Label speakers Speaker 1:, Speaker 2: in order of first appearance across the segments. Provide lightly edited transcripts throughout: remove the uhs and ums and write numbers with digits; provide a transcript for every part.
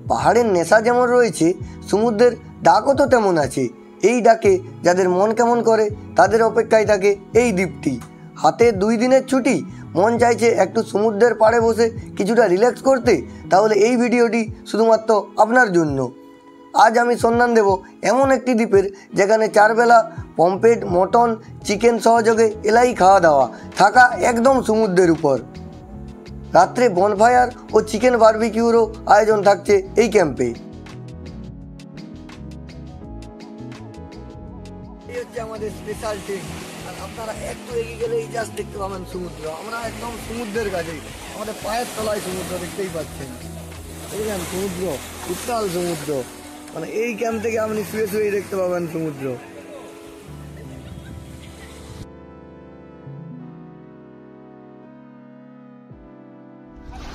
Speaker 1: পাহাড়ের নেশা যেমন রয়েছে, সমুদ্রের ডাকও তো তেমন আছে। এই ডাকে যাদের মন কেমন করে তাদের অপেক্ষায় থাকে এই দ্বীপটি। হাতে 2 দিনের ছুটি, মন চাইছে একটু সমুদ্রের পাড়ে বসে কিছুটা রিল্যাক্স করতে, তাহলে এই ভিডিওটি শুধুমাত্র আপনার জন্য। আজ আমি সন্ধান দেব এমন একটি দ্বীপের যেখানে 4 বেলা পমফ্রেট, মটন, চিকেন সহযোগে এলাই খাওয়া দাওয়া, থাকা একদম সমুদ্রের উপর। রাত্রে বনফায়ার ও চিকেন বারবিকিউরও আয়োজন থাকছে এই ক্যাম্পে। এই হচ্ছে আমাদের স্পেশাল টেন্ট, আর আপনারা একটু এগিয়ে গেলেই জাস্ট দেখতে পাবেন সমুদ্র। আমরা একদম সমুদ্রের কাছেই, আমাদের পায়ের তলায় সমুদ্র দেখতেই পাচ্ছেন। দেখবেন সমুদ্র, উত্তাল সমুদ্র, মানে এই ক্যাম্প থেকে আপনি শুয়ে শুয়েই দেখতে পাবেন সমুদ্র।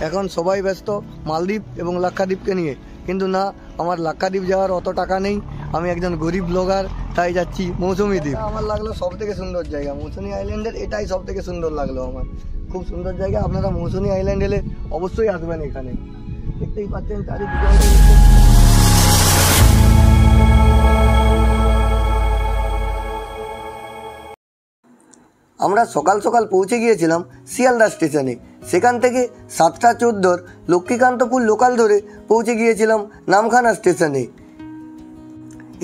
Speaker 1: এখন সবাই ব্যস্ত মালদ্বীপ এবং লাক্ষাদ্বীপকে নিয়ে, কিন্তু না, আমার লাক্ষাদ্বীপ যাওয়ার অত টাকা নেই। আমি একজন গরিব ব্লগার, তাই যাচ্ছি মৌসুমী দ্বীপ। আমার লাগলো সব থেকে সুন্দর জায়গা মৌসুমী আইল্যান্ডের, এটাই সব থেকে সুন্দর লাগলো আমার। খুব সুন্দর জায়গা, আপনারা মৌসুমী আইল্যান্ড এলে অবশ্যই আসবেন এখানে। দেখতেই পাচ্ছেন চারিদিকে। আমরা সকাল সকাল পৌঁছে গিয়েছিলাম শিয়ালদা স্টেশনে। সেখান থেকে 7:14 লক্ষ্মীকান্তপুর লোকাল ধরে পৌঁছে গিয়েছিলাম নামখানা স্টেশনে।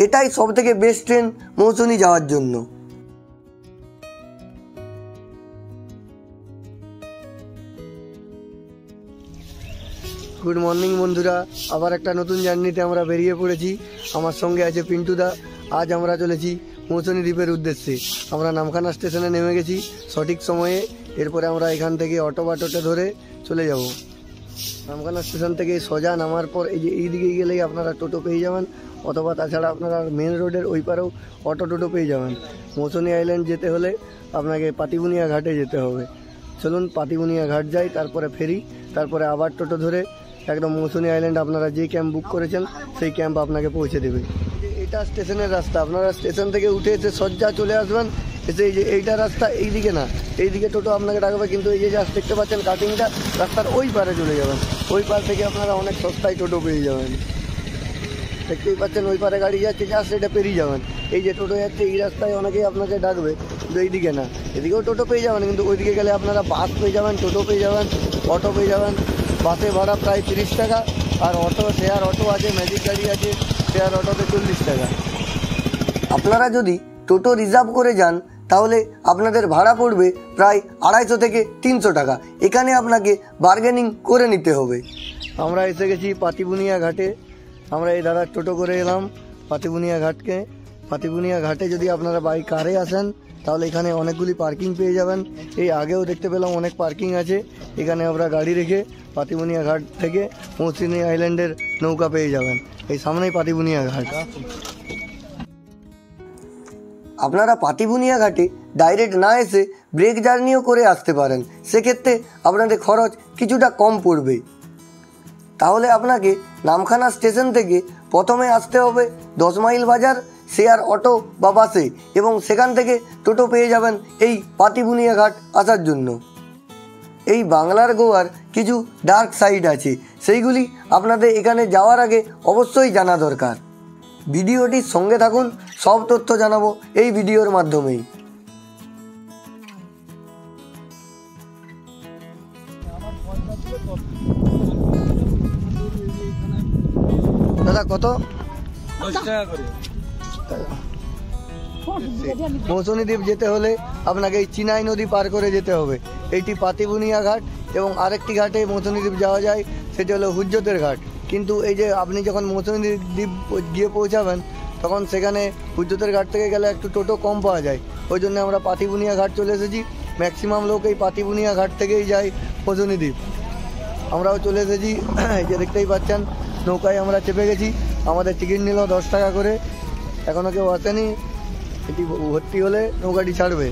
Speaker 1: এটাই সব থেকে বেস্ট ট্রেন মৌসুমী যাওয়ার জন্য। গুড মর্নিং বন্ধুরা, আবার একটা নতুন জার্নিতে আমরা বেরিয়ে পড়েছি। আমার সঙ্গে আছে পিন্টুদা। আজ আমরা চলেছি মৌসুমী দ্বীপের উদ্দেশ্যে। আমরা নামখানা স্টেশনে নেমে গেছি সঠিক সময়ে। এরপরে আমরা এখান থেকে অটো বা টোটো ধরে চলে যাব। নামখানা স্টেশন থেকে সোজা নামার পর এই যে এই দিকে গেলেই আপনারা টোটো পেয়ে যাবেন, অথবা তাছাড়া আপনারা মেন রোডের ওই পারেও অটো টোটো পেয়ে যাবেন। মৌসুমী আইল্যান্ড যেতে হলে আপনাকে পাতিবুনিয়া ঘাটে যেতে হবে। চলুন পাতিবুনিয়া ঘাট যাই, তারপরে ফেরি, তারপরে আবার টোটো ধরে একদম মৌসুমী আইল্যান্ড আপনারা যে ক্যাম্প বুক করেছেন সেই ক্যাম্প আপনাকে পৌঁছে দেবে। এটা স্টেশনের রাস্তা, আপনারা স্টেশন থেকে উঠে এসে সজ্জা চলে আসবেন। এসে এই যে এইটা রাস্তা, এইদিকে না, এইদিকে টোটো আপনাকে ডাকবে, কিন্তু এই যে জাস্ট দেখতে পাচ্ছেন কাটিংটা, রাস্তার ওই পারে চলে যাবেন। ওই পার থেকে আপনারা অনেক সস্তায় টোটো পেয়ে যাবেন। দেখতেই পাচ্ছেন ওই পারে গাড়ি যাচ্ছে, জাস্ট এটা পেরিয়ে যাবেন। এই যে টোটো যাচ্ছে এই রাস্তায় অনেকেই আপনাকে ডাকবে, কিন্তু এইদিকে না, এদিকেও টোটো পেয়ে যাবেন, কিন্তু ওইদিকে গেলে আপনারা বাস পেয়ে যাবেন, টোটো পেয়ে যাবেন, অটো পেয়ে যাবেন। বাসে ভাড়া প্রায় 30 টাকা, আর অটো শেয়ার অটো আছে, ম্যাজিক গাড়ি আছে, শেয়ার অটোতে 40 টাকা। আপনারা যদি টোটো রিজার্ভ করে যান তাহলে আপনাদের ভাড়া পড়বে প্রায় 250 থেকে 300 টাকা। এখানে আপনাকে বার্গেনিং করে নিতে হবে। আমরা এসে গেছি পাতিবুনিয়া ঘাটে। আমরা এই দাদার টোটো করে এলাম পাতিবুনিয়া ঘাটকে। পাতিবুনিয়া ঘাটে যদি আপনারা বাই কারে আসেন তাহলে এখানে অনেকগুলি পার্কিং পেয়ে যাবেন। এই আগেও দেখতে পেলাম অনেক পার্কিং আছে। এখানে আমরা গাড়ি রেখে পাতিবুনিয়া ঘাট থেকে মৌসুমী আইল্যান্ডের নৌকা পেয়ে যাবেন। এই সামনেই পাতিবুনিয়া ঘাট। আপনারা পাতিবুনিয়া ঘাটে ডাইরেক্ট না এসে ব্রেক জার্নিও করে আসতে পারেন, সেক্ষেত্রে আপনাদের খরচ কিছুটা কম পড়বে। তাহলে আপনাকে নামখানা স্টেশন থেকে প্রথমে আসতে হবে 10 মাইল বাজার শেয়ার অটো বা বাসে, এবং সেখান থেকে টোটো পেয়ে যাবেন এই পাতিবুনিয়া ঘাট আসার জন্য। এই বাংলার গোয়ার কিছু ডার্ক সাইড আছে, সেইগুলি আপনাদের এখানে যাওয়ার আগে অবশ্যই জানা দরকার। ভিডিওটির সঙ্গে থাকুন, সব তথ্য জানাবো এই ভিডিওর মাধ্যমেই। দাদা কত? 10 টাকা করে। মৌসুমী দ্বীপ যেতে হলে আপনাকে এই চিনাই নদী পার করে যেতে হবে। এইটি পাতিবুনিয়া ঘাট, এবং আরেকটি ঘাটে মৌসুমী দ্বীপ যাওয়া যায়, সেটি হলো হুজ্জতের ঘাট। কিন্তু এই যে আপনি যখন মৌসুমী দ্বীপ গিয়ে পৌঁছাবেন তখন সেখানে হুজ্জতের ঘাট থেকে গেলে একটু টোটো কম পাওয়া যায়, ওই জন্য আমরা পাতিবুনিয়া ঘাট চলে এসেছি। ম্যাক্সিমাম লোক এই পাতিবুনিয়া ঘাট থেকেই যায় মৌসুমী দ্বীপ। আমরাও চলে এসেছি, এই যে দেখতেই পাচ্ছেন নৌকায় আমরা চেপে গেছি। আমাদের টিকিট নিল 10 টাকা করে। এখনও কেউ আসেনি, এটি ভর্তি হলে নৌকাটি ছাড়বে।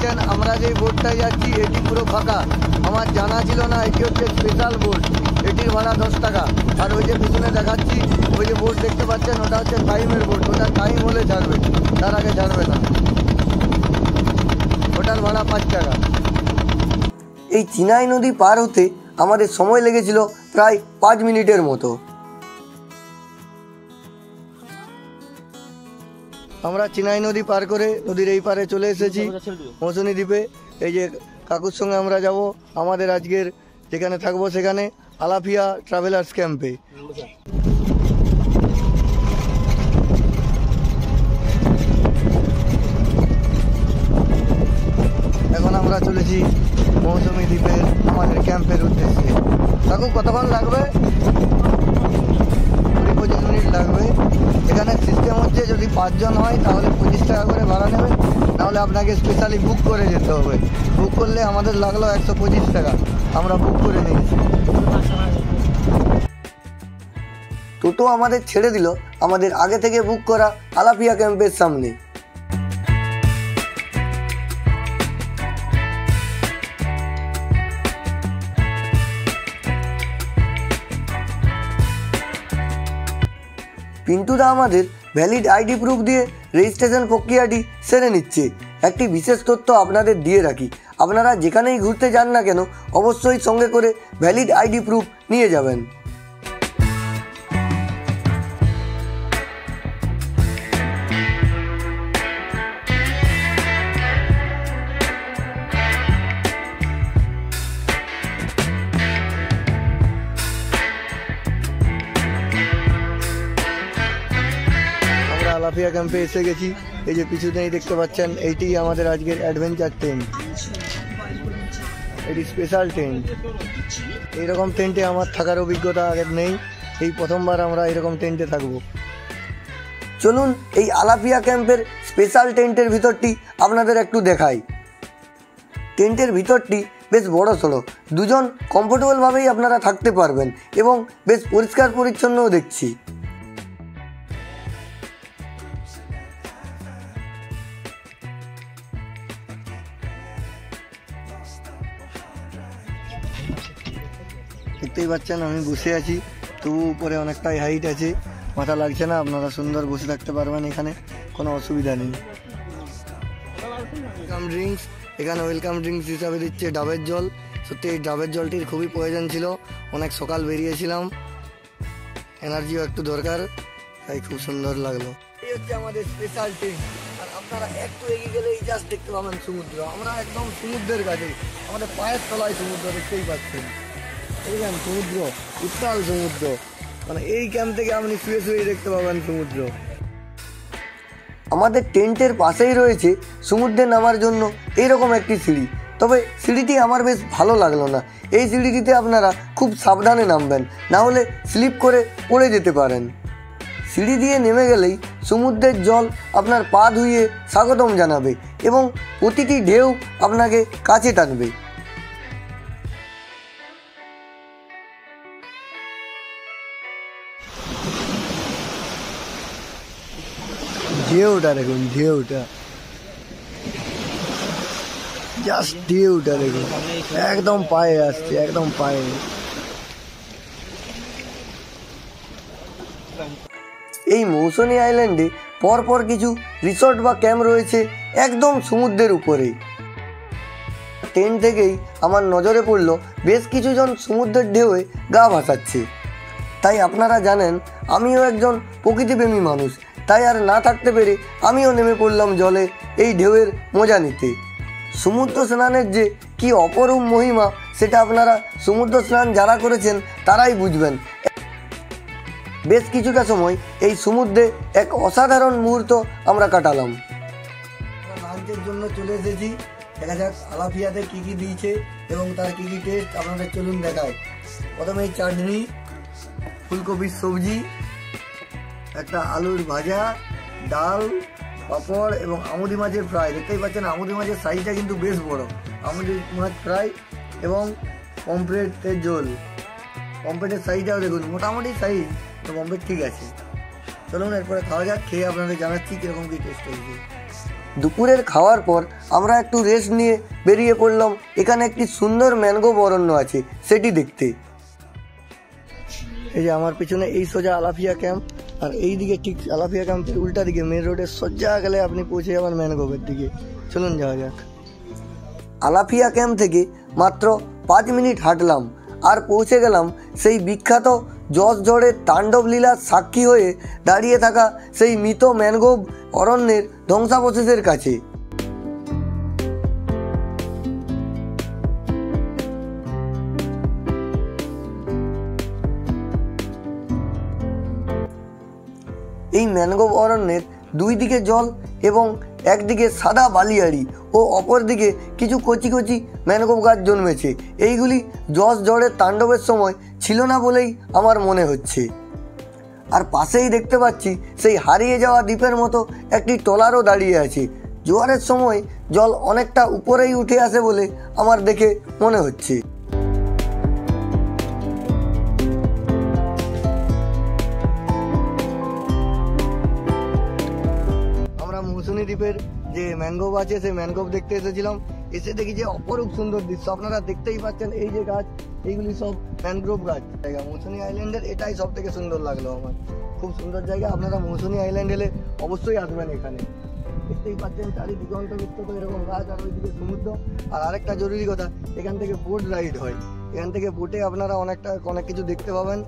Speaker 1: পাচ্ছেন আমরা যে বোটটায় যাচ্ছি এটি পুরো ফাঁকা। আমার জানা ছিল না এটি হচ্ছে স্পেশাল বোট, এটির ভাড়া 10 টাকা। আর ওই যে পিছনে দেখাচ্ছি ওই যে বোট দেখতে পাচ্ছেন ওটা হচ্ছে টাইমের বোট, ওটা টাইম হলে ছাড়বে, তার আগে ছাড়বে না। ওটার ভাড়া 5 টাকা। এই চিনাই নদী পার হতে আমাদের সময় লেগেছিল প্রায় 5 মিনিটের মতো। আমরা চিনাই নদী পার করে নদীর এই পারে চলে এসেছি মৌসুনী দ্বীপে। এই যে কাকুর সঙ্গে আমরা যাব আমাদের আজকের যেখানে থাকবো সেখানে আলাপিয়া ট্রাভেলার্স ক্যাম্পে। এখন আমরা চলেছি মৌসুমী দ্বীপের আমাদের ক্যাম্পের উদ্দেশ্যে। কাকু কতক্ষণ লাগবে? 20-25 মিনিট লাগবে। এখানে সিস্টেম হচ্ছে যদি 5 জন হয় তাহলে 25 টাকা করে ভাড়া নেবে, নাহলে আপনাকে স্পেশালি বুক করে যেতে হবে। বুক করলে আমাদের লাগলো 125 টাকা, আমরা বুক করে নিয়েছি। টোটো আমাদের ছেড়ে দিল আমাদের আগে থেকে বুক করা আলাপিয়া ক্যাম্পের সামনে। পিন্টুদা আমাদের ভ্যালিড আইডি প্রুফ দিয়ে রেজিস্ট্রেশন প্রক্রিয়াটি সেরে নিচ্ছে। একটি বিশেষ তথ্য আপনাদের দিয়ে রাখি, আপনারা যেখানেই ঘুরতে যান না কেন অবশ্যই সঙ্গে করে ভ্যালিড আইডি প্রুফ নিয়ে যাবেন। আলাপিয়া ক্যাম্পে এসে গেছি। এই যে পিছনেই দেখতে পাচ্ছেন এইটি আমাদের আজকের অ্যাডভেঞ্চার টেন্ট, এটি স্পেশাল টেন্ট। এইরকম টেন্টে আমার থাকার অভিজ্ঞতা আগে নেই, এই প্রথমবার আমরা এরকম টেন্টে থাকবো। চলুন এই আলাপিয়া ক্যাম্পের স্পেশাল টেন্টের ভিতরটি আপনাদের একটু দেখাই। টেন্টের ভিতরটি বেশ বড় সড়ো, দুজন কমফোর্টেবলভাবেই আপনারা থাকতে পারবেন এবং বেশ পরিষ্কার পরিচ্ছন্নও দেখছি। দেখতেই পাচ্ছেন আমি বসে আছি, তবু উপরে অনেকটাই হাইট আছে, মাথা লাগছে না, আপনারা সুন্দর বসে থাকতে পারবেন, এখানে কোনো অসুবিধা নেই। ওয়েলকাম ড্রিঙ্কস, এখানে ওয়েলকাম ড্রিঙ্কস হিসাবে দিচ্ছে ডাবের জল। সত্যি এই ডাবের জলটির খুবই প্রয়োজন ছিল, অনেক সকাল বেরিয়েছিলাম, এনার্জিও একটু দরকার, তাই খুব সুন্দর লাগলো। এই হচ্ছে আমাদের স্পেশাল টেন্ট। আর আপনারা একটু এগিয়ে গেলেই জাস্ট দেখতে পাবেন সমুদ্র। আমরা একদম সমুদ্রের কাছে, আমাদের পায়ের তলায় সমুদ্র, দেখতেই পাচ্ছেন। দেখবেন সমুদ্র, উত্তাল সমুদ্র, মানে এই ক্যাম্প থেকে আপনি শুয়ে শুয়ে দেখতে পাবেন সমুদ্র। আমাদের টেন্টের পাশেই রয়েছে সমুদ্রে নামার জন্য এইরকম একটি সিঁড়ি, তবে সিঁড়িটি আমার বেশ ভালো লাগলো না। এই সিঁড়িটিতে আপনারা খুব সাবধানে নামবেন, না হলে স্লিপ করে পড়ে যেতে পারেন। সিঁড়ি দিয়ে নেমে গেলেই সমুদ্রের জল আপনার পা ধুয়ে স্বাগতম জানাবে এবং প্রতিটি ঢেউ আপনাকে কাছে টানবে। ঢেউটা দেখুন, ঢেউটা জাস্ট ঢেউটা দেখুন, একদম পায়ে আসছে, একদম পায়ে। এই মৌসুনী আইল্যান্ডে পরপর কিছু রিসর্ট বা ক্যাম্প রয়েছে একদম সমুদ্রের উপরে। ট্রেন থেকেই আমার নজরে পড়ল বেশ কিছুজন সমুদ্রের ঢেউয়ে গা ভাসাচ্ছে। তাই আপনারা জানেন আমিও একজন প্রকৃতিপ্রেমী মানুষ, তাই আর না থাকতে পেরে আমিও নেমে পড়লাম জলে এই ঢেউয়ের মজা নিতে। সমুদ্র স্নানের যে কি অপরূপ মহিমা সেটা আপনারা সমুদ্র স্নান যারা করেছেন তারাই বুঝবেন। বেশ কিছুটা সময় এই সমুদ্রে এক অসাধারণ মুহূর্ত আমরা কাটালাম। লাঞ্চের জন্য চলে এসেছি, দেখা যাক আলাপিয়াতে কী কী দিয়েছে এবং তার কী কী টেস্ট আপনাদের চলুন দেখায়। প্রথমে চাটনি, ফুলকপির সবজি, একটা আলুর ভাজা, ডাল, পাঁপড় এবং আমুদি মাছের ফ্রাই। দেখতেই পাচ্ছেন আমুদি মাছের সাইজটা কিন্তু বেশ বড়। আমুদি মাছ ফ্রাই এবং পমফ্রেটের ঝোল। পমফ্রেটের সাইজটাও দেখুন মোটামুটি সাইজ, তো পমফ্রেট ঠিক আছে। চলুন এরপরে খাওয়া যাক, খেয়ে আপনাদের জানাচ্ছি কীরকম কী টেস্ট হয়েছে। দুপুরের খাওয়ার পর আমরা একটু রেস্ট নিয়ে বেরিয়ে পড়লাম এখানে একটি সুন্দর ম্যানগ্রোভ অরণ্য আছে সেটি দেখতে। এই যে আমার পিছনে এই সোজা আলাফিয়া ক্যাম্প, আর এই দিকে ঠিক আলাফিয়া ক্যাম্পের উল্টা দিকে মেন রোডের সোজা গেলে আপনি পৌঁছে যাবেন ম্যানগ্রোভের দিকে। চলুন যাওয়া যাক। আলাফিয়া ক্যাম্প থেকে মাত্র 5 মিনিট হাঁটলাম আর পৌঁছে গেলাম সেই বিখ্যাত জশ ঝড়ের তাণ্ডব লীলার সাক্ষী হয়ে দাঁড়িয়ে থাকা সেই মৃত ম্যানগ্রোভ অরণ্যের ধ্বংসাবশেষের কাছে। এই ম্যানগ্রোভ অরণ্যের দুই দিকে জল এবং একদিকে সাদা বালিয়াড়ি ও অপর দিকে কিছু কচি কচি ম্যানগ্রোভ গাছ জন্মেছে। এইগুলি জশ ঝড়ের তাণ্ডবের সময় ছিল না বলেই আমার মনে হচ্ছে। আর পাশেই দেখতে পাচ্ছি সেই হারিয়ে যাওয়া দ্বীপের মতো একটি ট্রলারও দাঁড়িয়ে আছে। জোয়ারের সময় জল অনেকটা উপরেই উঠে আসে বলে আমার দেখে মনে হচ্ছে। মৌসুনী দ্বীপের যে ম্যানগ্রোভ আছে সেই ম্যানগ্রোভ দেখতে এসেছিলাম। এসে দেখি যে অপরূপ সুন্দর দৃশ্য, আপনারা দেখতেই পাচ্ছেন। এই যে গাছ, এইগুলি সব ম্যানগ্রোভ গাছ। জায়গা মৌসুনী আইল্যান্ডের এটাই সব থেকে সুন্দর লাগলো আমার। খুব সুন্দর জায়গা, আপনারা মৌসুনী আইল্যান্ড এলে অবশ্যই আসবেন এখানে। দেখতেই পাচ্ছেন চারিদিকে অন্তর্ভুক্ত তো এরকম গাছ, আর ওইদিকে সমুদ্র। আর আরেকটা জরুরি কথা, এখান থেকে বোট রাইড হয়। এখান থেকে বোটে আপনারা অনেক কিছু দেখতে পাবেন।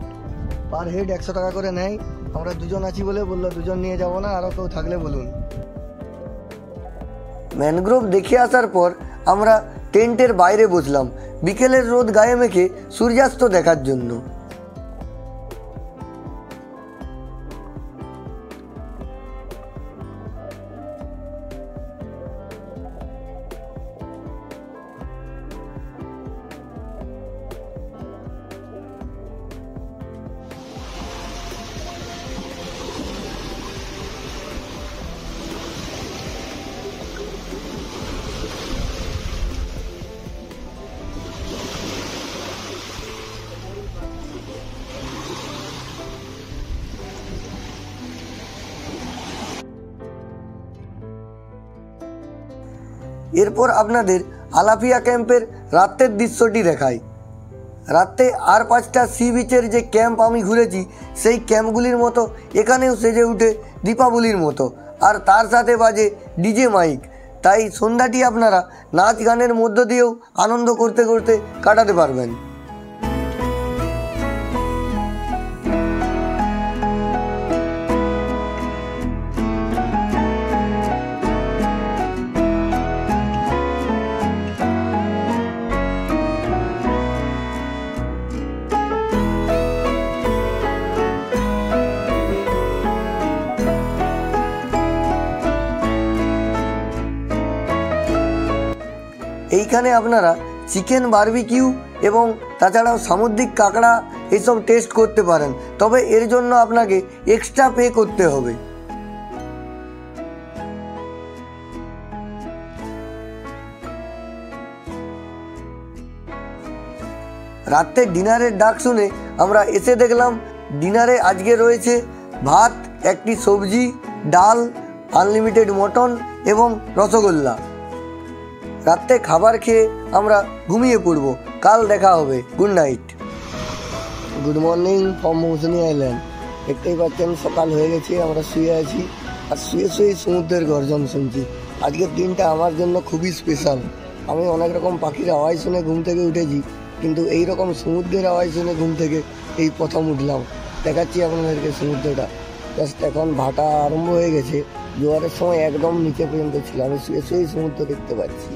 Speaker 1: পার হেড 100 টাকা করে নেয়। আমরা দুজন আছি বলে বললো দুজন নিয়ে যাবো না, আরও কেউ থাকলে বলুন। ম্যানগ্রোভ দেখে আসার পর আমরা টেন্টের বাইরে বসলাম বিকেলের রোদ গায়ে মেখে সূর্যাস্ত দেখার জন্য। এরপর আপনাদের আলাফিয়া ক্যাম্পের রাতের দৃশ্যটি দেখাই। রাতে আর 5টা সি বিচের যে ক্যাম্প আমি ঘুরেছি সেই ক্যাম্পগুলির মতো এখানেও সেজে উঠে দীপাবলির মতো, আর তার সাথে বাজে ডিজে মাইক। তাই সন্ধ্যাটি আপনারা নাচ গানের মধ্য দিয়েও আনন্দ করতে করতে কাটাতে পারবেন। এইখানে আপনারা চিকেন বারবিকিউ এবং তাছাড়াও সামুদ্রিক কাঁকড়া এইসব টেস্ট করতে পারেন, তবে এর জন্য আপনাকে এক্সট্রা পে করতে হবে। রাতে ডিনারের ডাক শুনে আমরা এসে দেখলাম ডিনারে আজকে রয়েছে ভাত, একটি সবজি, ডাল, আনলিমিটেড মটন এবং রসগোল্লা। রাতে খাবার খেয়ে আমরা ঘুমিয়ে পড়ব। কাল দেখা হবে। Good night. Good morning from Mousuni island. দেখতেই পাচ্ছেন সকাল হয়ে গেছে, আমরা শুয়ে আছি আর শুয়ে শুয়েই সমুদ্রের গর্জন শুনছি। আজকের দিনটা আমার জন্য খুবই স্পেশাল। আমি অনেক রকম পাখির আওয়াজ শুনে ঘুম থেকে উঠেছি, কিন্তু এই রকম সমুদ্রের আওয়াজ শুনে ঘুম থেকে এই প্রথম উঠলাম। দেখাচ্ছি আপনাদেরকে সমুদ্রটা। জাস্ট এখন ভাটা আরম্ভ হয়ে গেছে, জোয়ারের সময় একদম নিচে পর্যন্ত ছিল। আমি শুয়ে শুয়েই সমুদ্র দেখতে পাচ্ছি।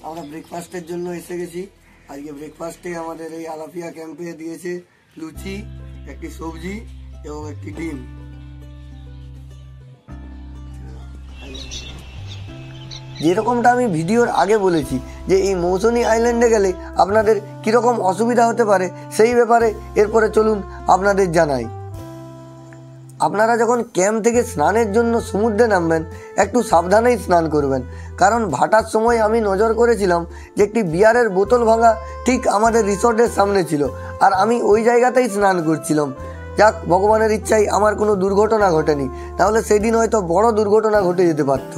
Speaker 1: আমরা ব্রেকফাস্টের জন্য এসে গেছি। আজকে ব্রেকফাস্টে আমাদের এই আলাফিয়া ক্যাম্পে দিয়েছে লুচি, একটি সবজি এবং একটি ডিম। যেরকমটা আমি ভিডিওর আগে বলেছি যে এই মৌসুনি আইল্যান্ডে গেলে আপনাদের কীরকম অসুবিধা হতে পারে সেই ব্যাপারে এরপরে চলুন আপনাদের জানাই। আপনারা যখন ক্যাম্প থেকে স্নানের জন্য সমুদ্রে নামবেন একটু সাবধানেই স্নান করবেন, কারণ ভাটার সময় আমি নজর করেছিলাম যে একটি বিয়ারের বোতল ভাঙা ঠিক আমাদের রিসর্টের সামনে ছিল, আর আমি ওই জায়গাতেই স্নান করছিলাম। যাক, ভগবানের ইচ্ছায় আমার কোনো দুর্ঘটনা ঘটেনি, তাহলে সেদিন হয়তো বড় দুর্ঘটনা ঘটে যেতে পারত।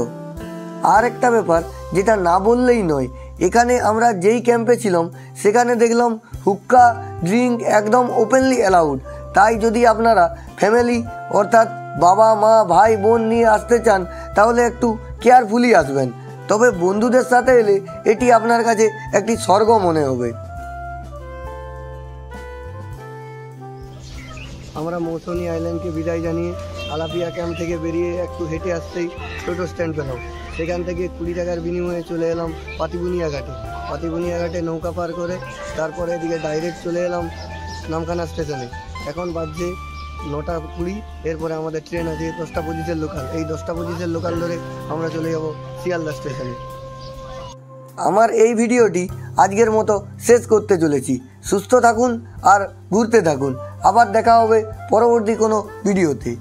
Speaker 1: আর একটা ব্যাপার যেটা না বললেই নয়, এখানে আমরা যেই ক্যাম্পে ছিলাম সেখানে দেখলাম হুক্কা ড্রিঙ্ক একদম ওপেনলি অ্যালাউড। তাই যদি আপনারা ফ্যামিলি অর্থাৎ বাবা মা ভাই বোন নিয়ে আসতে চান তাহলে একটু কেয়ারফুলি আসবেন, তবে বন্ধুদের সাথে এলে এটি আপনার কাছে একটি স্বর্গ মনে হবে। আমরা মৌসুনি আইল্যান্ডকে বিদায় জানিয়ে আলাপিয়া ক্যাম্প থেকে বেরিয়ে একটু হেঁটে আসতেই টোটো স্ট্যান্ড পেলাম। সেখান থেকে 20 টাকার বিনিময়ে চলে এলাম পাতিবুনিয়া ঘাটে। পাতিবুনিয়া ঘাটে নৌকা পার করে তারপরে এদিকে ডাইরেক্ট চলে এলাম নামখানা স্টেশনে। এখন বাজছে 9:20। এরপরে আমাদের ট্রেন আছে 10:25 লোকাল। এই 10:25 লোকাল ধরে আমরা চলে যাব শিয়ালদা স্টেশনে। আমার এই ভিডিওটি আজকের মতো শেষ করতে চলেছি। সুস্থ থাকুন আর ঘুরতে থাকুন। আবার দেখা হবে পরবর্তী কোনো ভিডিওতে।